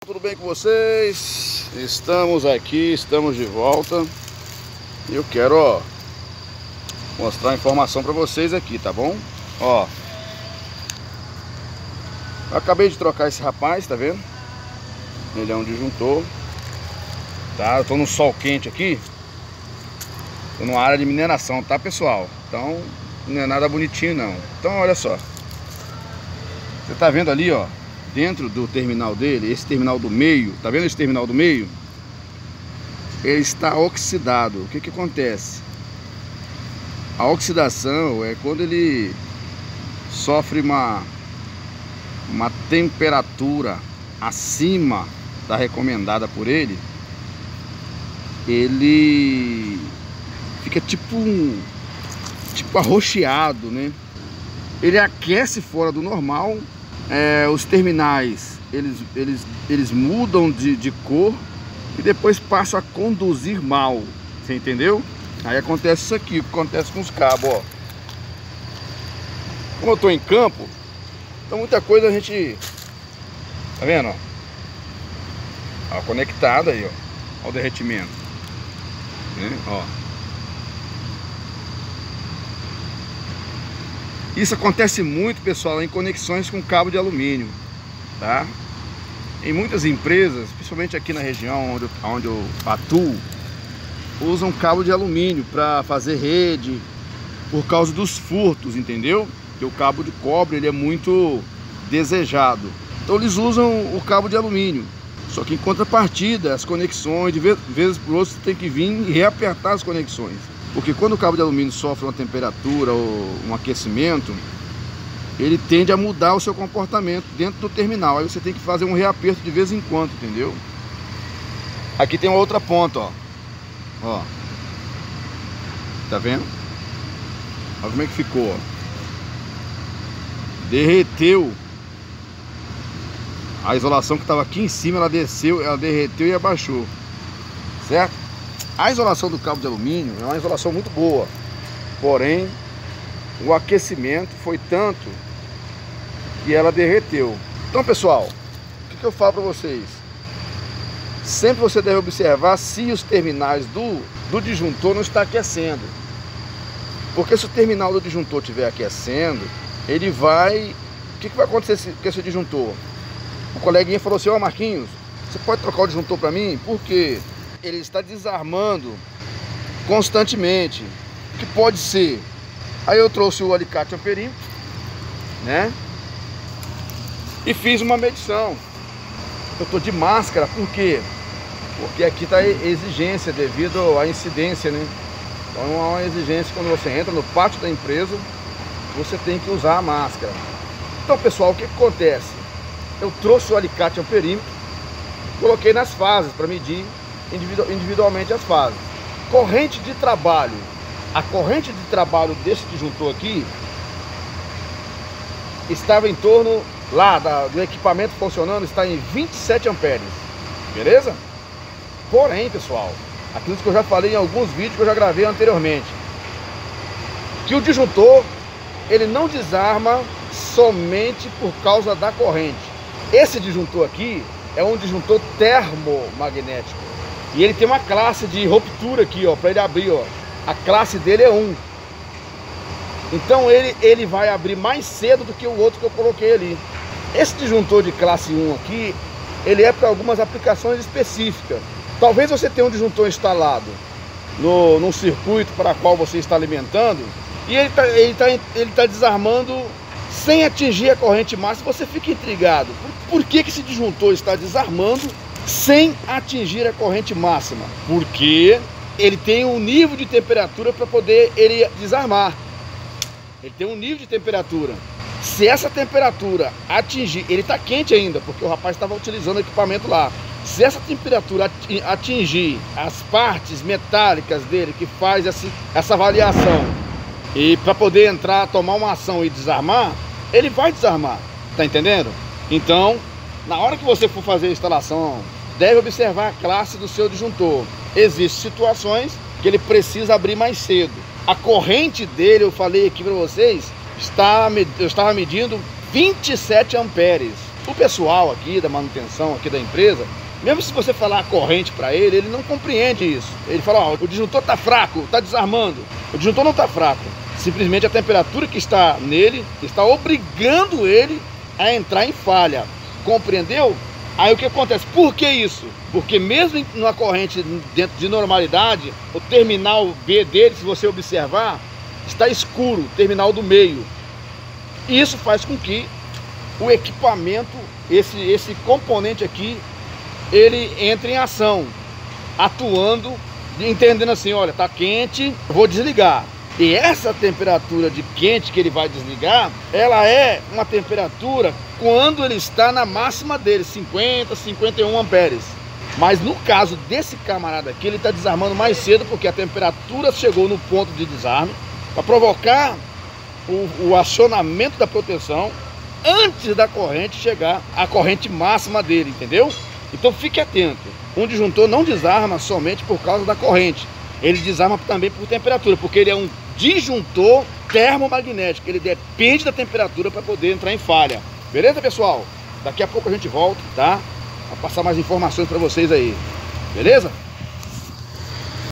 Tudo bem com vocês? Estamos aqui, estamos de volta. E eu quero, mostrar uma informação para vocês aqui, tá bom? Ó, eu acabei de trocar esse rapaz, tá vendo? Ele é um disjuntor, tá? Eu tô no sol quente aqui. Tô numa área de mineração, tá, pessoal? Então, não é nada bonitinho, não. Então, olha só. Você tá vendo ali, ó, dentro do terminal dele, esse terminal do meio, tá vendo esse terminal do meio? Ele está oxidado. O que que acontece? A oxidação é quando ele sofre uma temperatura acima da recomendada por ele. Ele fica tipo arroxeado, né? Ele aquece fora do normal. Os terminais eles mudam de cor e depois passam a conduzir mal. Você entendeu? Aí acontece isso aqui, o que acontece com os cabos, ó. Como eu tô em campo, então muita coisa a gente tá vendo, ó, conectado aí, ó, o derretimento, né? Ó. Isso acontece muito, pessoal, em conexões com cabo de alumínio, tá? Em muitas empresas, principalmente aqui na região onde eu atuo, usam cabo de alumínio para fazer rede por causa dos furtos, entendeu? Porque o cabo de cobre ele é muito desejado. Então eles usam o cabo de alumínio. Só que em contrapartida, as conexões, de vez por outra, você tem que vir e reapertar as conexões. Porque quando o cabo de alumínio sofre uma temperatura ou um aquecimento, ele tende a mudar o seu comportamento dentro do terminal. Aí você tem que fazer um reaperto de vez em quando, entendeu? Aqui tem uma outra ponta, ó. Ó. Tá vendo? Olha como é que ficou, ó. Derreteu. A isolação que estava aqui em cima, ela desceu, ela derreteu e abaixou. Certo? A isolação do cabo de alumínio é uma isolação muito boa, porém o aquecimento foi tanto que ela derreteu. Então, pessoal, o que eu falo para vocês? Sempre você deve observar se os terminais do disjuntor não está aquecendo. Porque se o terminal do disjuntor estiver aquecendo, ele vai... O que vai acontecer com esse disjuntor? O coleguinha falou assim: ó, Marquinhos, você pode trocar o disjuntor para mim? Por quê? Ele está desarmando constantemente. O que pode ser? Aí eu trouxe o alicate amperímetro, né? E fiz uma medição. Eu estou de máscara, por quê? Porque aqui está a exigência devido à incidência, né? Então é uma exigência quando você entra no pátio da empresa, você tem que usar a máscara. Então, pessoal, o que acontece? Eu trouxe o alicate amperímetro, coloquei nas fases para medir individualmente as fases. Corrente de trabalho. A corrente de trabalho desse disjuntor aqui estava em torno lá do equipamento funcionando, está em 27 amperes. Beleza? Porém, pessoal, aquilo que eu já falei em alguns vídeos que eu já gravei anteriormente, que o disjuntor ele não desarma somente por causa da corrente. Esse disjuntor aqui é um disjuntor termomagnético. E ele tem uma classe de ruptura aqui, ó, para ele abrir, ó. A classe dele é 1. Então ele vai abrir mais cedo do que o outro que eu coloquei ali. Esse disjuntor de classe 1 aqui, ele é para algumas aplicações específicas. Talvez você tenha um disjuntor instalado num circuito para o qual você está alimentando e ele tá desarmando sem atingir a corrente máxima. Você fica intrigado. Por que esse disjuntor está desarmando sem atingir a corrente máxima? Porque ele tem um nível de temperatura para poder ele desarmar. Ele tem um nível de temperatura. Se essa temperatura atingir, ele está quente ainda, porque o rapaz estava utilizando o equipamento lá. Se essa temperatura atingir as partes metálicas dele, que faz essa avaliação, e para poder entrar, tomar uma ação e desarmar, ele vai desarmar. Tá entendendo? Então, na hora que você for fazer a instalação, deve observar a classe do seu disjuntor. Existem situações que ele precisa abrir mais cedo. A corrente dele, eu falei aqui para vocês, eu estava medindo 27 amperes. O pessoal aqui da manutenção aqui da empresa, mesmo se você falar a corrente para ele, ele não compreende isso. Ele fala, ó, o disjuntor está fraco, está desarmando. O disjuntor não está fraco. Simplesmente a temperatura que está nele está obrigando ele a entrar em falha. Compreendeu? Aí o que acontece? Por que isso? Porque mesmo numa corrente dentro de normalidade, o terminal B dele, se você observar, está escuro, o terminal do meio. Isso faz com que o equipamento, esse componente aqui, ele entre em ação, atuando, entendendo assim, olha, tá quente, vou desligar. E essa temperatura de quente que ele vai desligar, ela é uma temperatura quando ele está na máxima dele, 50, 51 amperes. Mas no caso desse camarada aqui, ele está desarmando mais cedo porque a temperatura chegou no ponto de desarme para provocar o acionamento da proteção antes da corrente chegar à corrente máxima dele, entendeu? Então fique atento, um disjuntor não desarma somente por causa da corrente, ele desarma também por temperatura, porque ele é um disjuntor termomagnético, ele depende da temperatura para poder entrar em falha. Beleza, pessoal? Daqui a pouco a gente volta, tá? Para passar mais informações para vocês aí. Beleza?